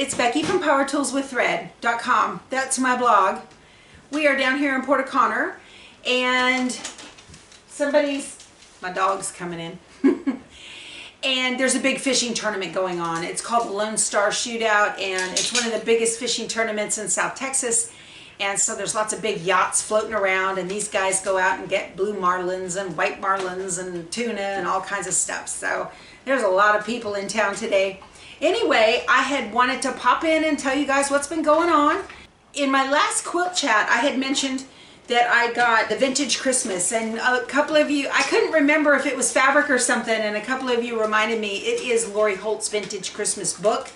it's Becky from powertoolswiththread.com. That's my blog. We are down here in Port O'Connor, and my dog's coming in. And there's a big fishing tournament going on. It's called the Lone Star Shootout, and it's one of the biggest fishing tournaments in South Texas. And so there's lots of big yachts floating around, and these guys go out and get blue marlins and white marlins and tuna and all kinds of stuff. So there's a lot of people in town today. Anyway, I had wanted to pop in and tell you guys what's been going on. In my last quilt chat, I had mentioned that I got the Vintage Christmas, and a couple of you, I couldn't remember if it was fabric or something, and a couple of you reminded me it is Lori Holt's Vintage Christmas book.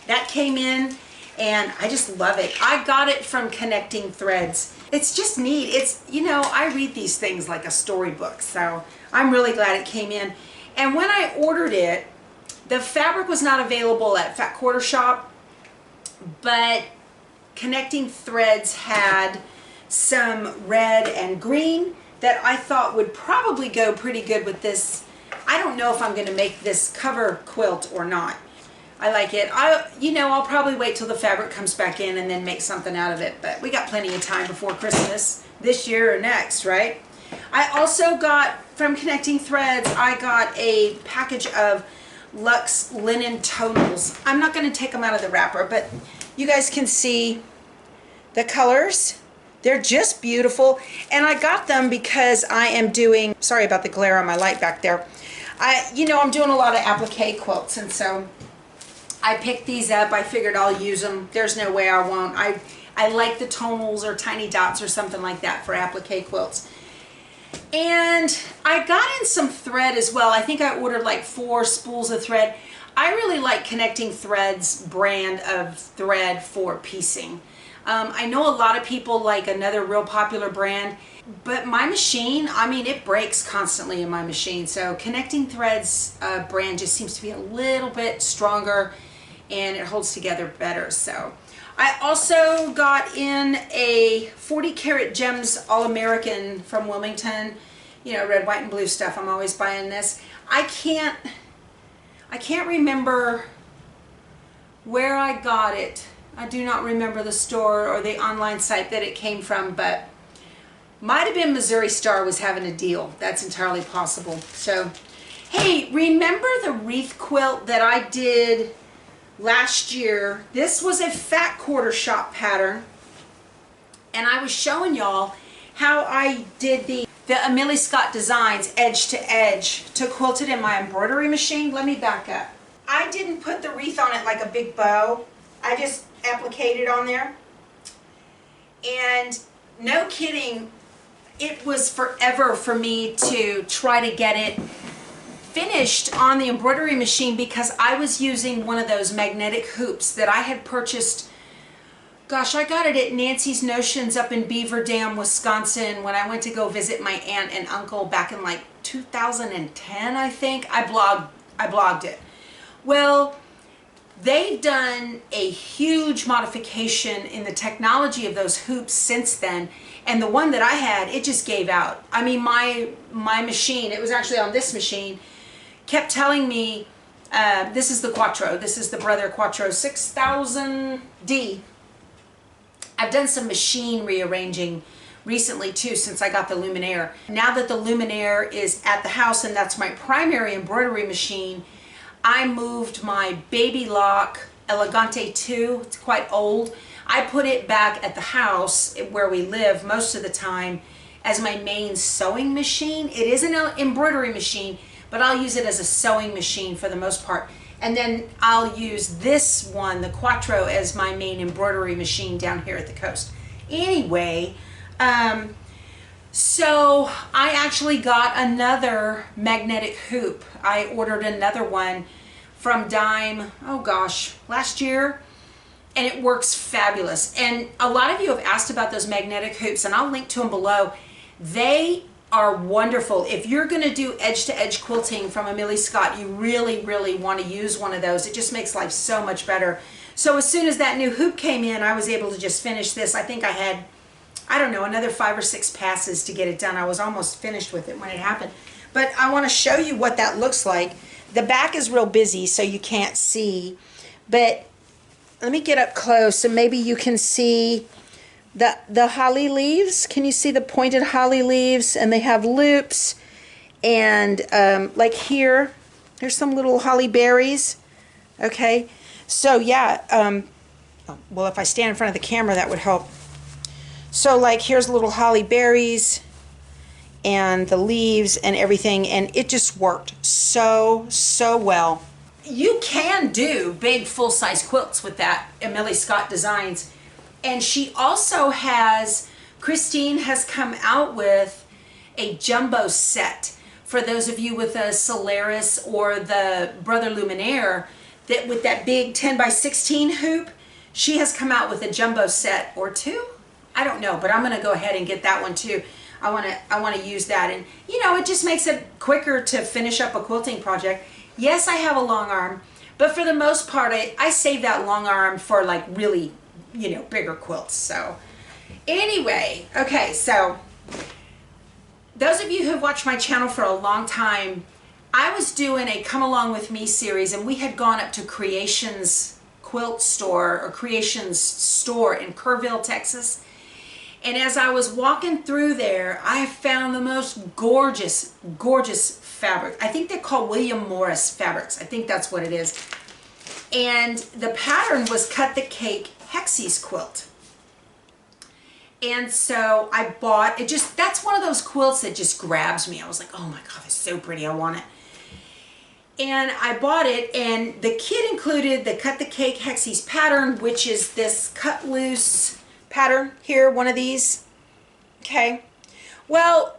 That came in, and I just love it. I got it from Connecting Threads. It's just neat. It's, you know, I read these things like a storybook, so I'm really glad it came in. And when I ordered it, the fabric was not available at Fat Quarter Shop, but Connecting Threads had some red and green that I thought would probably go pretty good with this. I don't know if I'm going to make this cover quilt or not. I like it. I'll probably wait till the fabric comes back in and then make something out of it, but we got plenty of time before Christmas this year or next, right? I also got from Connecting Threads, I got a package of Luxe linen tonals. I'm not going to take them out of the wrapper, but you guys can see the colors. They're just beautiful, and I got them because I am doing, sorry about the glare on my light back there. I'm doing a lot of applique quilts, and so I picked these up. I figured I'll use them. There's no way I won't. I like the tonals or tiny dots or something like that for applique quilts. And I got in some thread as well. I think I ordered like 4 spools of thread. I really like Connecting Threads brand of thread for piecing. I know a lot of people like another real popular brand, but my machine, it breaks constantly in my machine. So Connecting Threads brand just seems to be a little bit stronger and it holds together better. So I also got in a 40 karat gems All-American from Wilmington, red, white, and blue stuff. I'm always buying this. I can't remember where I got it. I do not remember the store or the online site that it came from, but might have been Missouri Star was having a deal. That's entirely possible. So, hey, remember the wreath quilt that I did last year? This was a Fat Quarter Shop pattern, and I was showing y'all how I did the Amelia Scott Designs edge to edge to quilt it in my embroidery machine. Let me back up. I didn't put the wreath on it like a big bow. I just appliqued it on there, and no kidding, it was forever for me to try to get it finished on the embroidery machine because I was using one of those magnetic hoops that I had purchased. Gosh, I got it at Nancy's Notions up in Beaver Dam, Wisconsin when I went to go visit my aunt and uncle back in like 2010, I think. I blogged it. Well, they've done a huge modification in the technology of those hoops since then, and the one that I had, it just gave out. My machine, it was actually on this machine, kept telling me, this is the Quattro, this is the Brother Quattro 6000D. I've done some machine rearranging recently too since I got the Luminaire. Now that the Luminaire is at the house and that's my primary embroidery machine, I moved my Baby Lock Elegante 2, it's quite old. I put it back at the house where we live most of the time as my main sewing machine. It is an embroidery machine, but I'll use it as a sewing machine for the most part. And then I'll use this one, the Quattro, as my main embroidery machine down here at the coast. Anyway, so I actually got another magnetic hoop. I ordered another one from Dime, oh gosh, last year, and it works fabulous. And a lot of you have asked about those magnetic hoops, and I'll link to them below. They are wonderful. If you're going to do edge-to-edge quilting from Amelia Scott, you really, really want to use one of those. It just makes life so much better. So as soon as that new hoop came in, I was able to just finish this. I think I had, I don't know, another 5 or 6 passes to get it done. I was almost finished with it when it happened. But I want to show you what that looks like. The back is real busy, so you can't see. But let me get up close and maybe you can see the holly leaves. Can you see the pointed holly leaves? And they have loops. And like here, there's some little holly berries. Okay. So yeah, well, if I stand in front of the camera, that would help. So like here's little holly berries and the leaves and everything. And it just worked so well. You can do big full-size quilts with that Emily Scott Designs. And she also has, Christine has come out with a jumbo set for those of you with a Solaris or the Brother Luminaire, that with that big 10x16 hoop. She has come out with a jumbo set or two. I don't know, but I'm going to go ahead and get that one too. I want to use that, and you know, it just makes it quicker to finish up a quilting project. Yes, I have a long arm, but for the most part, I save that long arm for like really, you know, bigger quilts. So anyway, okay, so those of you who have watched my channel for a long time, I was doing a Come Along With Me series, and we had gone up to Creations Quilt Store or Creations Store in Kerrville, Texas. And as I was walking through there, I found the most gorgeous, gorgeous fabric. I think they're called William Morris fabrics. I think that's what it is. And the pattern was Cut the Cake Hexie's quilt. And so I bought it. Just, that's one of those quilts that just grabs me. I was like, oh my God, it's so pretty. I want it. And I bought it, and the kit included the Cut the Cake Hexie's pattern, which is this cut loose pattern here, one of these. Okay. Well,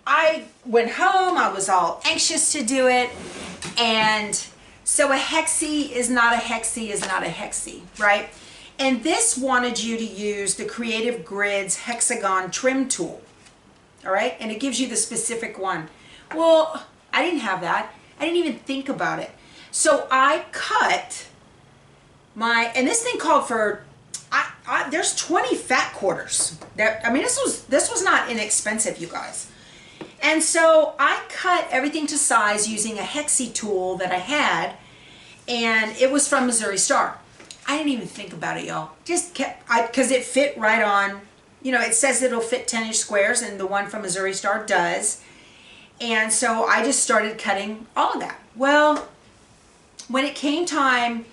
I went home. I was all anxious to do it. And so a hexie is not a hexie is not a hexie, right? And this wanted you to use the Creative Grids hexagon trim tool. All right. And it gives you the specific one. Well, I didn't have that. I didn't even think about it. So I cut my, and this thing called for, there's 20 fat quarters. That, I mean, this was not inexpensive, you guys. And so I cut everything to size using a hexie tool that I had, and it was from Missouri Star. I didn't even think about it, y'all. Just kept, because it fit right on, you know, it says it'll fit 10-inch squares, and the one from Missouri Star does. And so I just started cutting all of that. Well, when it came time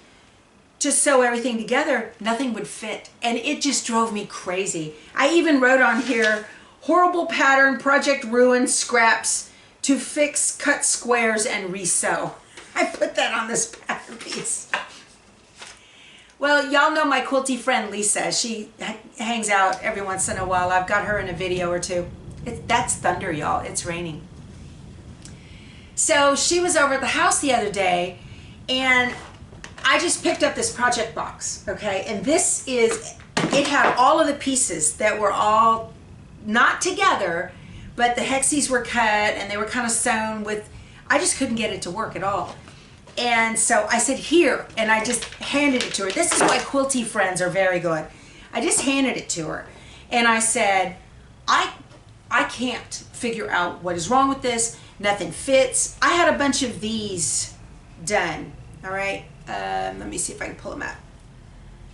to sew everything together, nothing would fit. And it just drove me crazy. I even wrote on here, horrible pattern, project ruined, scraps to fix, cut squares, and resew. I put that on this pattern piece. Well, y'all know my quilty friend Lisa. She hangs out every once in a while. I've got her in a video or two. That's thunder, y'all. It's raining. So she was over at the house the other day, and I just picked up this project box, okay? And this is, it had all of the pieces that were all not together, but the hexies were cut and they were kind of sewn with, I just couldn't get it to work at all. And so I said, here, and I just handed it to her. This is why quilty friends are very good. I just handed it to her. And I said, I can't figure out what is wrong with this. Nothing fits. I had a bunch of these done, all right? Let me see if I can pull them out.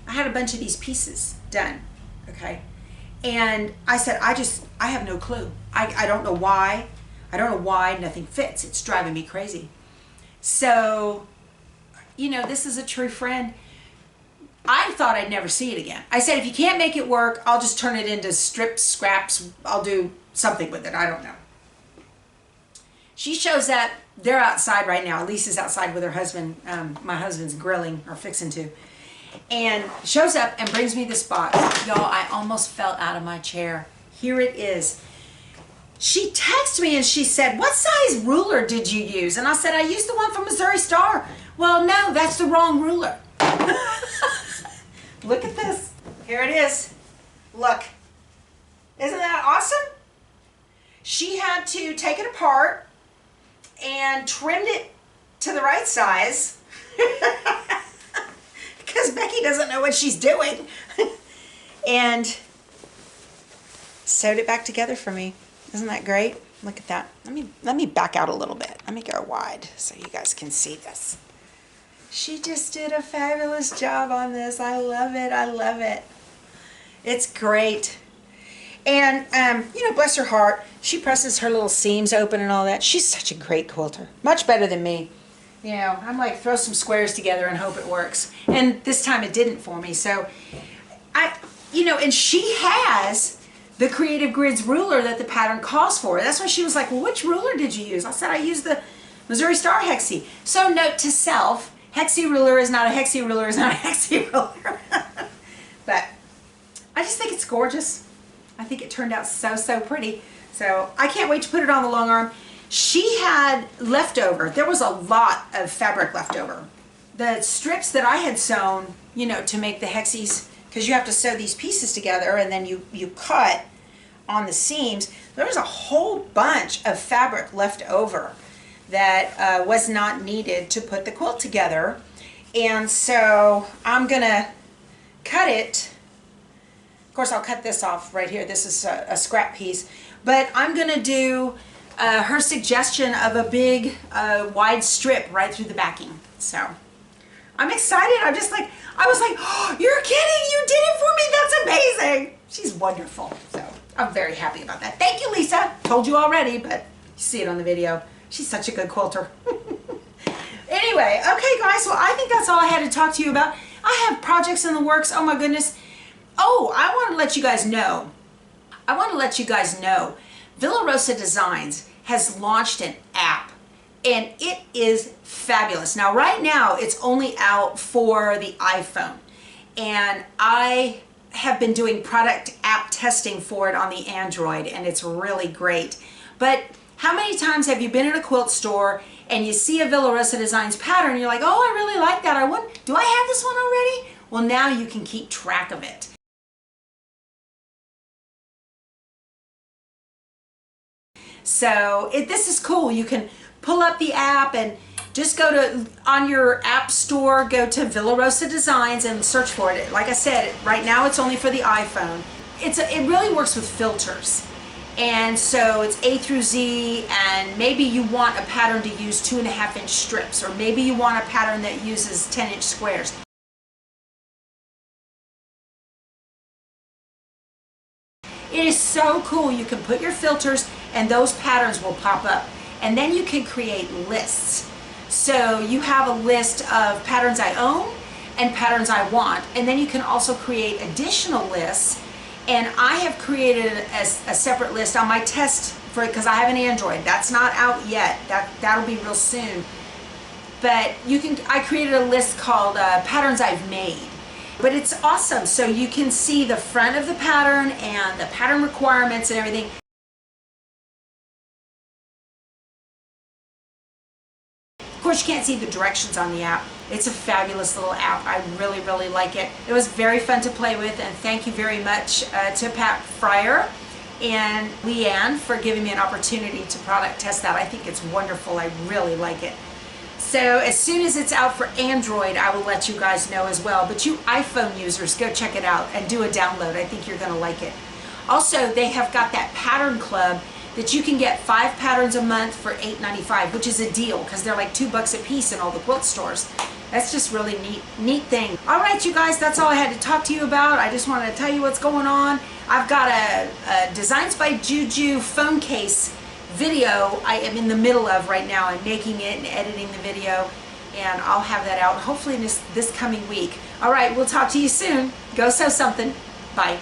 I had a bunch of these pieces done, okay? And I said, I have no clue. I don't know why. I don't know why nothing fits. It's driving me crazy. So, you know, this is a true friend. I thought I'd never see it again. I said, if you can't make it work, I'll just turn it into strips, scraps. I'll do something with it. I don't know. She shows up. They're outside right now. Lisa's outside with her husband. My husband's grilling or fixing to. And shows up and brings me this box. Y'all, I almost fell out of my chair. Here it is. She texted me and she said, what size ruler did you use? And I said, I used the one from Missouri Star. Well, no, that's the wrong ruler. Look at this. Here it is. Look. Isn't that awesome? She had to take it apart and trimmed it to the right size because Becky doesn't know what she's doing. And sewed it back together for me. Isn't that great? Look at that. Let me back out a little bit. Let me go wide so you guys can see this. She just did a fabulous job on this. I love it. I love it. It's great. And, you know, bless her heart, she presses her little seams open and all that. She's such a great quilter. Much better than me. You know, I'm like, throw some squares together and hope it works. And this time it didn't for me. So, you know, and she has the Creative Grids ruler that the pattern calls for. That's why she was like, well, which ruler did you use? I said, I used the Missouri Star Hexie. So note to self, Hexie ruler is not a Hexie ruler is not a Hexie ruler. But I just think it's gorgeous. I think it turned out so, so pretty. So I can't wait to put it on the long arm. She had leftover. There was a lot of fabric left over. The strips that I had sewn, you know, to make the hexies, because you have to sew these pieces together and then you cut on the seams. There was a whole bunch of fabric left over that was not needed to put the quilt together. And so I'm gonna cut it. Of course, I'll cut this off right here. This is a scrap piece. But I'm gonna do her suggestion of a big wide strip right through the backing. So I'm excited. I'm just like, I was like, oh, you're kidding, you did it for me, that's amazing. She's wonderful. So I'm very happy about that. Thank you, Lisa. Told you already, but you see it on the video. She's such a good quilter. Anyway, okay guys, well I think that's all I had to talk to you about. I have projects in the works, oh my goodness. Oh, I want to let you guys know. Villa Rosa Designs has launched an app and it is fabulous. Now right now it's only out for the iPhone and I have been doing product app testing for it on the Android and it's really great. But how many times have you been in a quilt store and you see a Villa Rosa Designs pattern and you're like, oh, I really like that. Do I have this one already? Well, now you can keep track of it. So this is cool. You can pull up the app and just go to, on your app store, go to Villa Rosa Designs and search for it. Like I said, right now it's only for the iPhone. It really works with filters. And so it's A through Z, and maybe you want a pattern to use 2.5-inch strips, or maybe you want a pattern that uses 10-inch squares. It is so cool. You can put your filters and those patterns will pop up. And then you can create lists. So you have a list of patterns I own and patterns I want. And then you can also create additional lists. And I have created a separate list on my test for it because I have an Android. That's not out yet. That'll be real soon. But I created a list called Patterns I've Made. But it's awesome. So you can see the front of the pattern and the pattern requirements and everything. Of course, you can't see the directions on the app. It's a fabulous little app. I really, really like it. It was very fun to play with, and thank you very much to Pat Fryer and Leanne for giving me an opportunity to product test that. I think it's wonderful. I really like it. So as soon as it's out for Android, I will let you guys know as well. But you iPhone users, go check it out and do a download. I think you're going to like it. Also, they have got that pattern club that you can get 5 patterns a month for $8.95, which is a deal because they're like $2 a piece in all the quilt stores. That's just really neat thing. All right, you guys, that's all I had to talk to you about. I just wanted to tell you what's going on. I've got a Designs by Juju phone case video I am in the middle of right now. I'm making it and editing the video, and I'll have that out hopefully this coming week. All right, we'll talk to you soon. Go sew something. Bye.